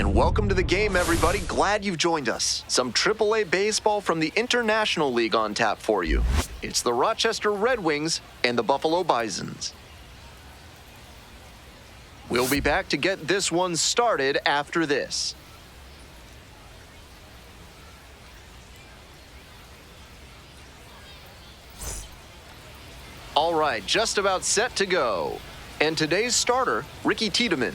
And welcome to the game, everybody. Glad you've joined us. Some AAA baseball from the International League on tap for you. It's the Rochester Red Wings and the Buffalo Bisons. We'll be back to get this one started after this. All right, just about set to go. And today's starter, Ricky Tiedemann.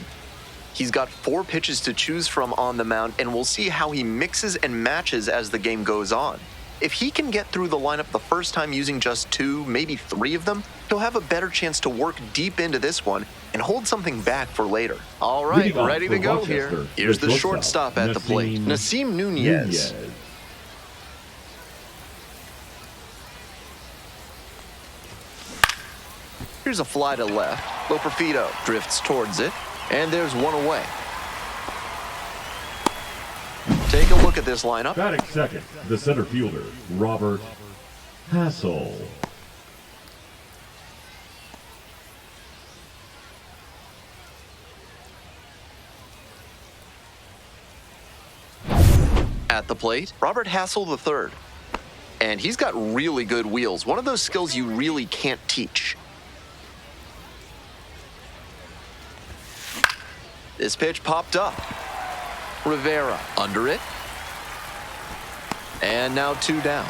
He's got 4 pitches to choose from on the mound, and we'll see how he mixes and matches as the game goes on. If he can get through the lineup the first time using just 2, maybe 3 of them, he'll have a better chance to work deep into this one and hold something back for later. All right, ready to go here. Here's the shortstop at the plate, Nasim Nunez. Here's a fly to left. Loperfido drifts towards it, and there's one away. Take a look at this lineup. Batting second, the center fielder, Robert Hassel. At the plate, Robert Hassel III. And he's got really good wheels, one of those skills you really can't teach. This pitch popped up. Rivera under it. And now 2 down.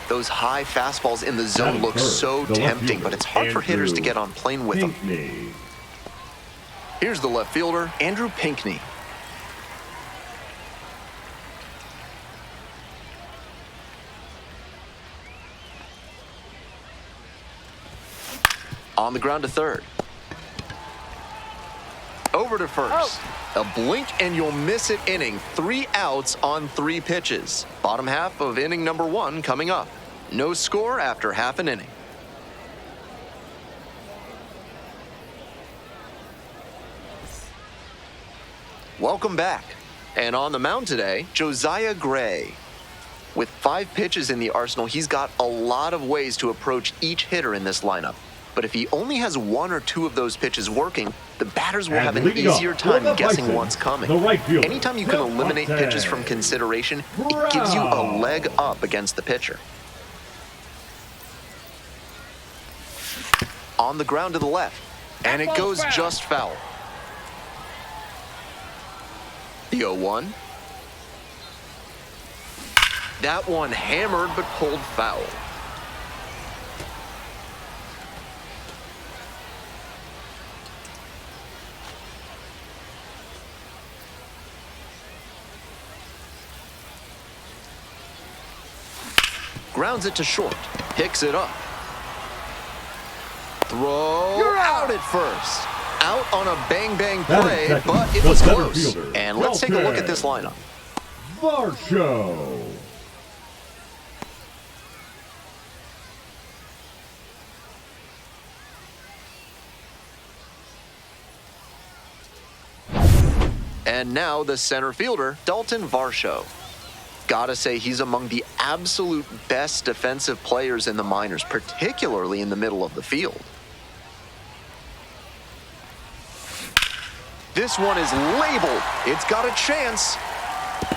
Those high fastballs in the zone look so tempting, but it's hard for hitters to get on plane with them. Here's the left fielder, Andrew Pinckney. On the ground to third. Over to first. A blink and you'll miss it inning. 3 outs on 3 pitches. Bottom half of inning number 1 coming up. No score after half an inning. Welcome back. And on the mound today, Josiah Gray. With 5 pitches in the arsenal, he's got a lot of ways to approach each hitter in this lineup. But if he only has 1 or 2 of those pitches working, the batters will have an easier time guessing what's coming. Anytime you can eliminate pitches from consideration, it gives you a leg up against the pitcher. On the ground to the left, and it goes just foul. The 0-1. That one hammered but pulled foul. Grounds it to short. Picks it up. Throw out at first. Out on a bang-bang play, but it was close. And let's take a look at this lineup. Varsho. And now the center fielder, Dalton Varsho. Gotta say, he's among the absolute best defensive players in the minors, particularly in the middle of the field. This one is labeled. It's got a chance.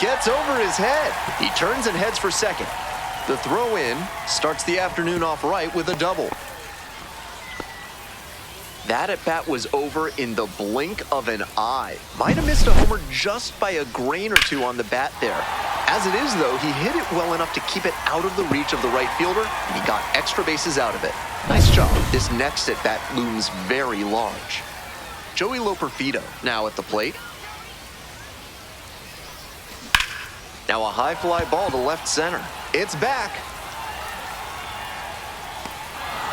Gets over his head. He turns and heads for second. The throw in starts the afternoon off right with a double. That at-bat was over in the blink of an eye. Might have missed a homer just by a grain or 2 on the bat there. As it is, though, he hit it well enough to keep it out of the reach of the right fielder, and he got extra bases out of it. Nice job. This next at-bat looms very large. Joey Loperfido now at the plate. Now a high fly ball to left center. It's back.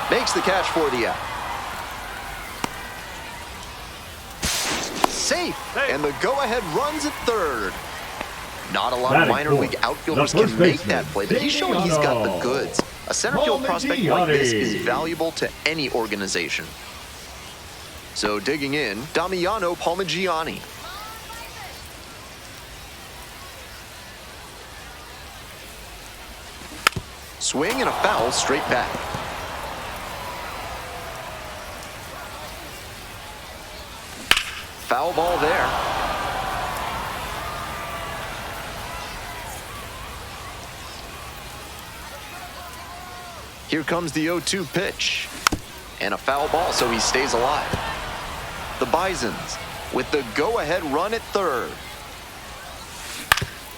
Makes the catch for the out. Safe, and the go-ahead runs at third. Not a lot of minor league outfielders can make that play, but he's showing he's got the goods. A center field prospect like this is valuable to any organization. So digging in, Damiano Palmigiani. Swing and a foul straight back. Foul ball there. Here comes the 0-2 pitch. And a foul ball, so he stays alive. The Bisons with the go-ahead run at third.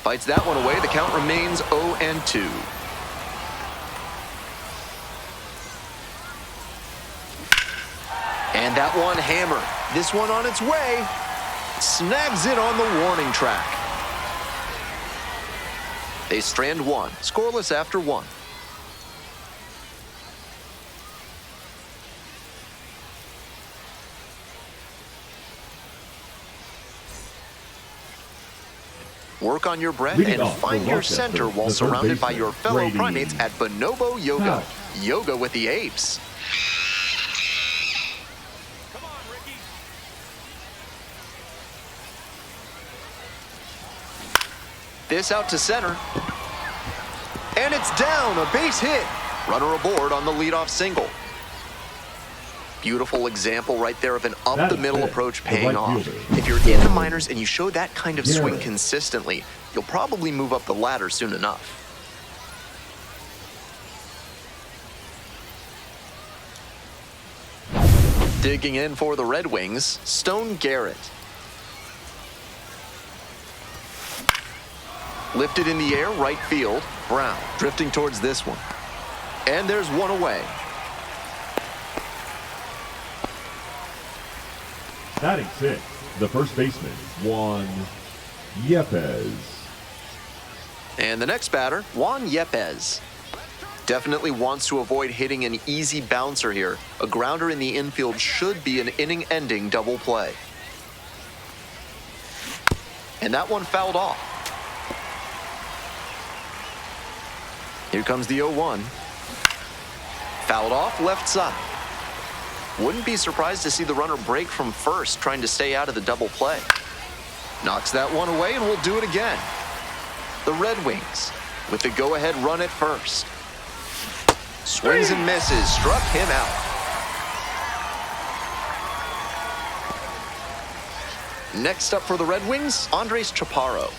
Fights that one away. The count remains 0-2. And that one hammered. This one on its way. Snags it on the warning track. They strand one, scoreless after one. Work on your breath and find your center while surrounded by your fellow primates at Bonobo Yoga. Yoga with the apes. Come on, Ricky. This out to center. And it's down, a base hit. Runner aboard on the leadoff single. Beautiful example right there of an up-the-middle approach paying off. If you're in the minors and you show that kind of swing consistently, you'll probably move up the ladder soon enough. Digging in for the Red Wings, Stone Garrett. Lifted in the air, right field. Brown drifting towards this one. And there's one away. Batting 6, the first baseman, Juan Yepez. And the next batter, Juan Yepez. Definitely wants to avoid hitting an easy bouncer here. A grounder in the infield should be an inning-ending double play. And that one fouled off. Here comes the 0-1. Fouled off left side. Wouldn't be surprised to see the runner break from first, trying to stay out of the double play. Knocks that one away, and we'll do it again. The Red Wings with the go-ahead run at first. Swings and misses, struck him out. Next up for the Red Wings, Andres Chaparro.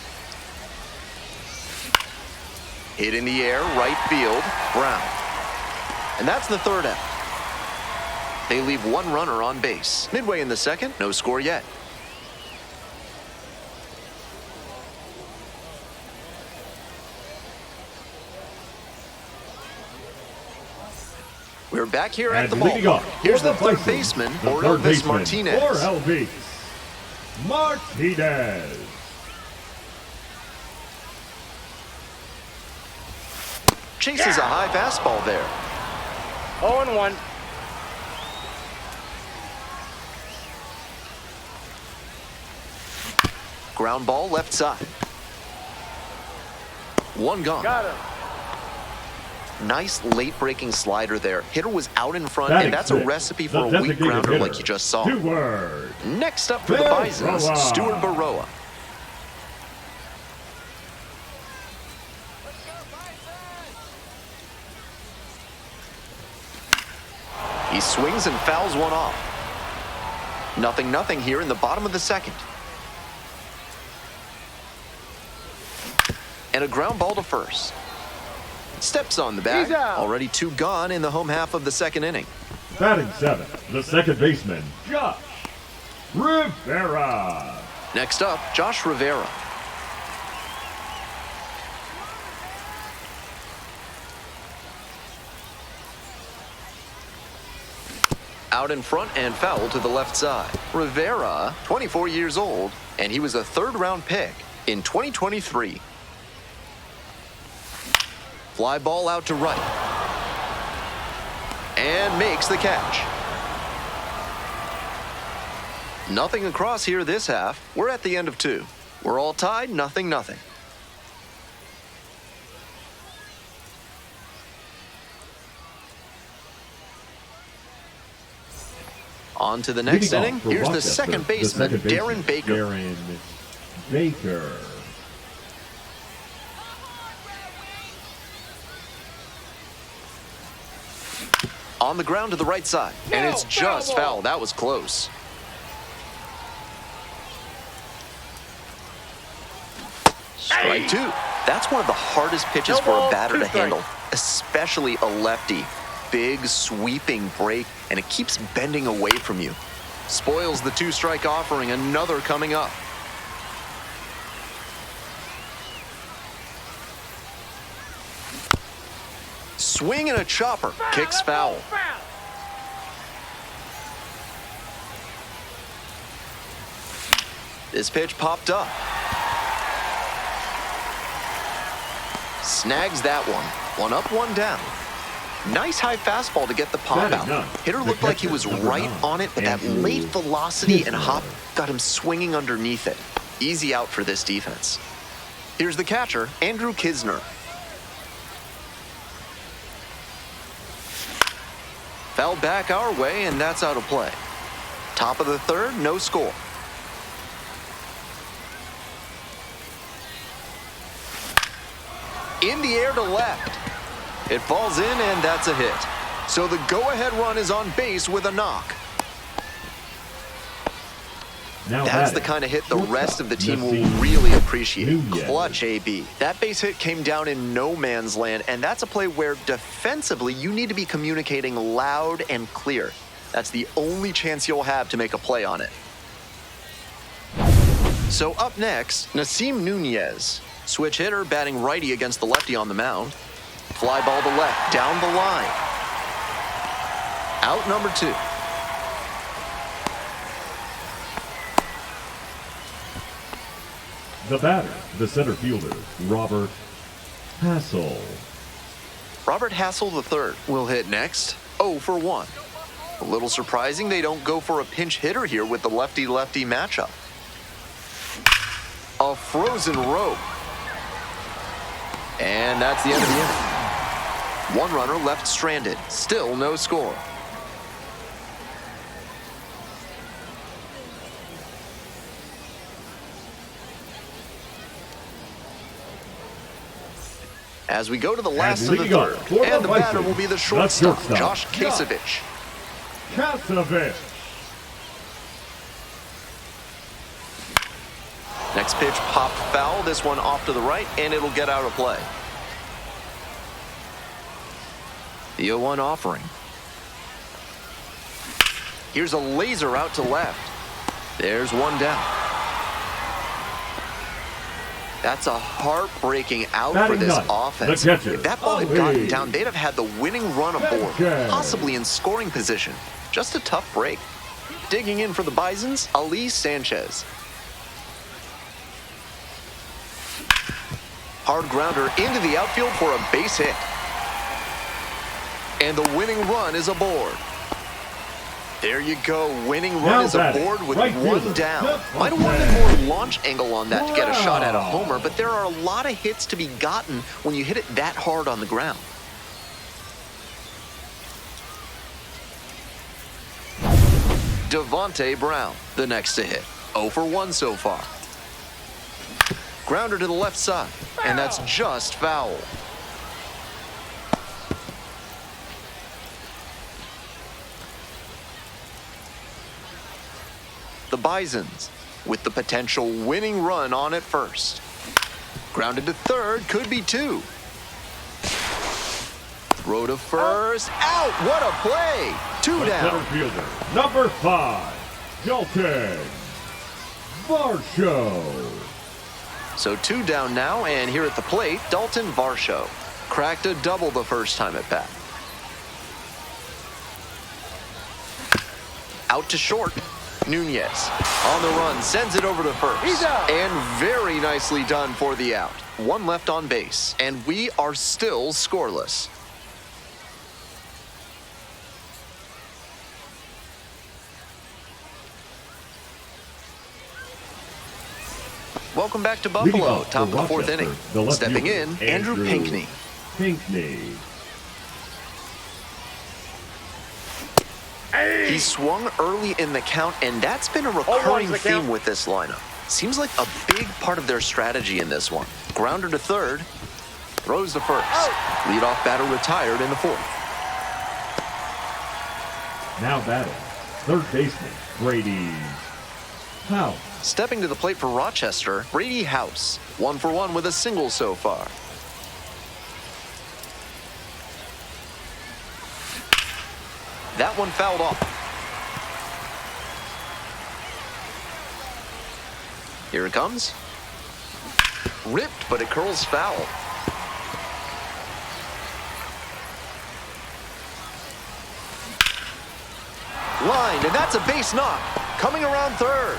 Hit in the air, right field, Brown. And that's the third out. They leave one runner on base. Midway in the second, no score yet. We're back here at the ballpark. Here's the third baseman, Elvis Martinez. Or Elvis Martinez. Chases a high fastball there. 0-1. Ground ball left side. One gone. Got him. Nice late-breaking slider there. Hitter was out in front, Batting and that's a six, recipe for the a weak designated grounder hitter, like you just saw. Stewart Next up for the Bisons, Baroa. Stuart Baroa. He swings and fouls one off. 0-0 here in the bottom of the second. And a ground ball to first. Steps on the bag. Already two gone in the home half of the second inning. Batting 7, the second baseman, Josh Rivera. Next up, Josh Rivera. Out in front and foul to the left side. Rivera, 24 years old, and he was a third-round pick in 2023. Fly ball out to right. And makes the catch. Nothing across here this half. We're at the end of 2. We're all tied, 0-0. On to the next inning. Here's the second baseman, Darren Baker. Darren Baker. On the ground to the right side. And it's just foul. That was close. Strike 2. That's one of the hardest pitches for a batter to handle, especially a lefty. big, sweeping break, and it keeps bending away from you. Spoils the two-strike offering, another coming up. Swing and a chopper, kicks foul. This pitch popped up. Snags that one. One up, one down. Nice high fastball to get the pop out. Hitter looked like he was right on it, but that late velocity and hop got him swinging underneath it. Easy out for this defense. Here's the catcher, Andrew Kisner. Fouled back our way, and that's out of play. Top of the third, no score. In the air to left. It falls in, and that's a hit. So the go-ahead run is on base with a knock. That's the kind of hit the rest of the team will really appreciate. Clutch AB. That base hit came down in no man's land, and that's a play where defensively you need to be communicating loud and clear. That's the only chance you'll have to make a play on it. So up next, Nasim Nunez. Switch hitter batting righty against the lefty on the mound. Fly ball to left, down the line. Out number 2. The batter, the center fielder, Robert Hassel. Robert Hassel III will hit next, 0 for 1. A little surprising they don't go for a pinch hitter here with the lefty-lefty matchup. A frozen rope. And that's the end of the inning. One runner left stranded. Still no score. As we go to the last of the third, and the batter will be the shortstop, Josh Kasevich. Next pitch popped foul, this one off to the right, and it'll get out of play. The 0-1 offering. Here's a laser out to left. There's one down. That's a heartbreaking out for this offense. If that ball had gotten down, they'd have had the winning run aboard, possibly in scoring position. Just a tough break. Digging in for the Bisons, Ali Sanchez. Hard grounder into the outfield for a base hit. And the winning run is aboard. There you go. Winning run is aboard with one down. Might have wanted more launch angle on that to get a shot at a homer, but there are a lot of hits to be gotten when you hit it that hard on the ground. Devontae Brown, the next to hit. 0 for 1 so far. Grounder to the left side, and that's just foul. The Bisons with the potential winning run on at first. Grounded to third, could be 2. Throw to first, out, what a play! 2 down. Center fielder, number 5, Dalton Varsho. So 2 down now, and here at the plate, Dalton Varsho. Cracked a double the first time at bat. Out to short. Nunez on the run, sends it over to first. He's out. And very nicely done for the out. 1 left on base, and we are still scoreless. Welcome back to Buffalo, top of the 4th inning. Stepping in, Andrew Pinckney. He swung early in the count, and that's been a recurring theme with this lineup. Seems like a big part of their strategy in this one. Grounder to third, throws to first. Leadoff batter retired in the 4th. Now batting, third baseman, Brady House. Stepping to the plate for Rochester, Brady House. 1 for 1 with a single so far. That one fouled off. Here it comes. Ripped, but it curls foul. Lined, and that's a base knock. Coming around third.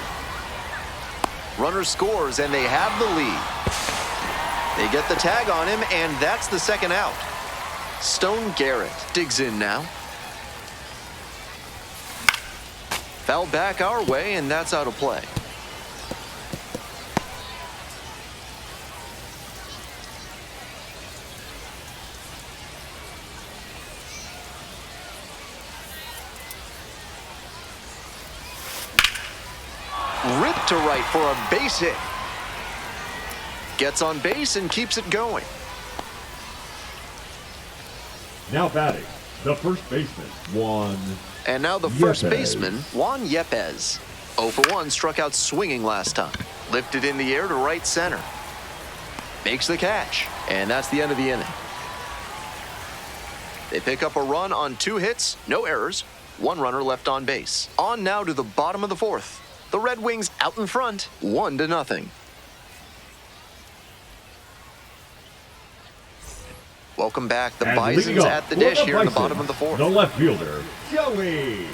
Runner scores, and they have the lead. They get the tag on him, and that's the second out. Stone Garrett digs in now. Foul back our way, and that's out of play. Ripped to right for a base hit. Gets on base and keeps it going. Now batting, the first baseman, Juan. And now the first Yepes. baseman, Juan Yepes. 0 for 1, struck out swinging last time. Lifted in the air to right center. Makes the catch, and that's the end of the inning. They pick up a run on 2 hits, no errors, 1 runner left on base. On now to the bottom of the 4th. The Red Wings out in front, 1-0. Welcome back. The And Bisons leading at up the for dish the here in the Bisons, bottom of the 4th. The left fielder, Joey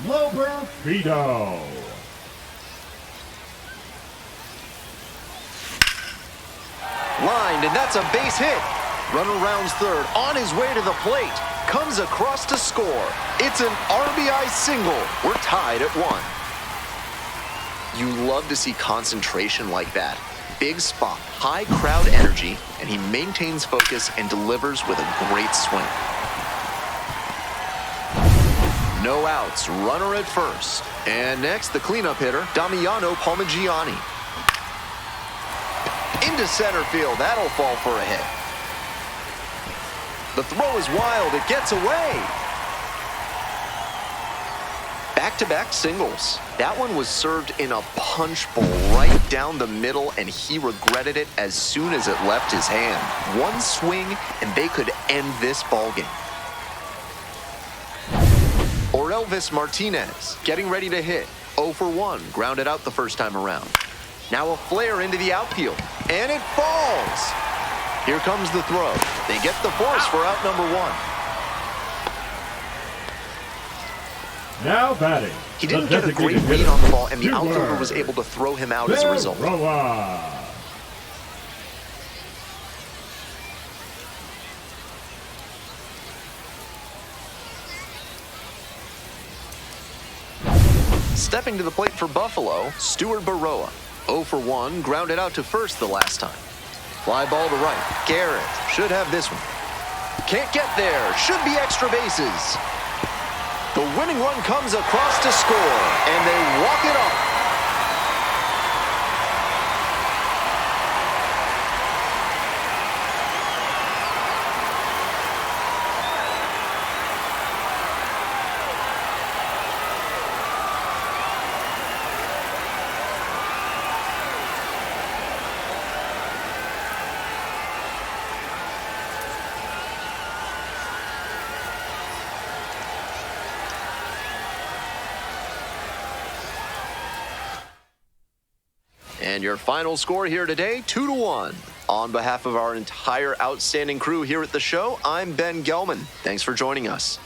Loberfido. Lined, and that's a base hit. Runner rounds third, on his way to the plate. Comes across to score. It's an RBI single. We're tied at 1. You love to see concentration like that. Big spot, high crowd energy, and he maintains focus and delivers with a great swing. No outs, runner at first. And next, the cleanup hitter, Damiano Palmigiani. Into center field, that'll fall for a hit. The throw is wild, it gets away. Back-to-back singles. That one was served in a punch bowl right down the middle, and he regretted it as soon as it left his hand. One swing, and they could end this ballgame. Orelvis Martinez getting ready to hit. 0 for 1, grounded out the first time around. Now a flare into the outfield, and it falls. Here comes the throw. They get the force for out number 1. Now batting. He didn't get a great read on the ball, and the outfielder was able to throw him out as a result. Stepping to the plate for Buffalo, Stuart Baroa. 0 for 1, grounded out to first the last time. Fly ball to right. Garrett should have this one. Can't get there. Should be extra bases. The winning run comes across to score, and they walk it off. And your final score here today, 2-1. On behalf of our entire outstanding crew here at the show, I'm Ben Gelman. Thanks for joining us.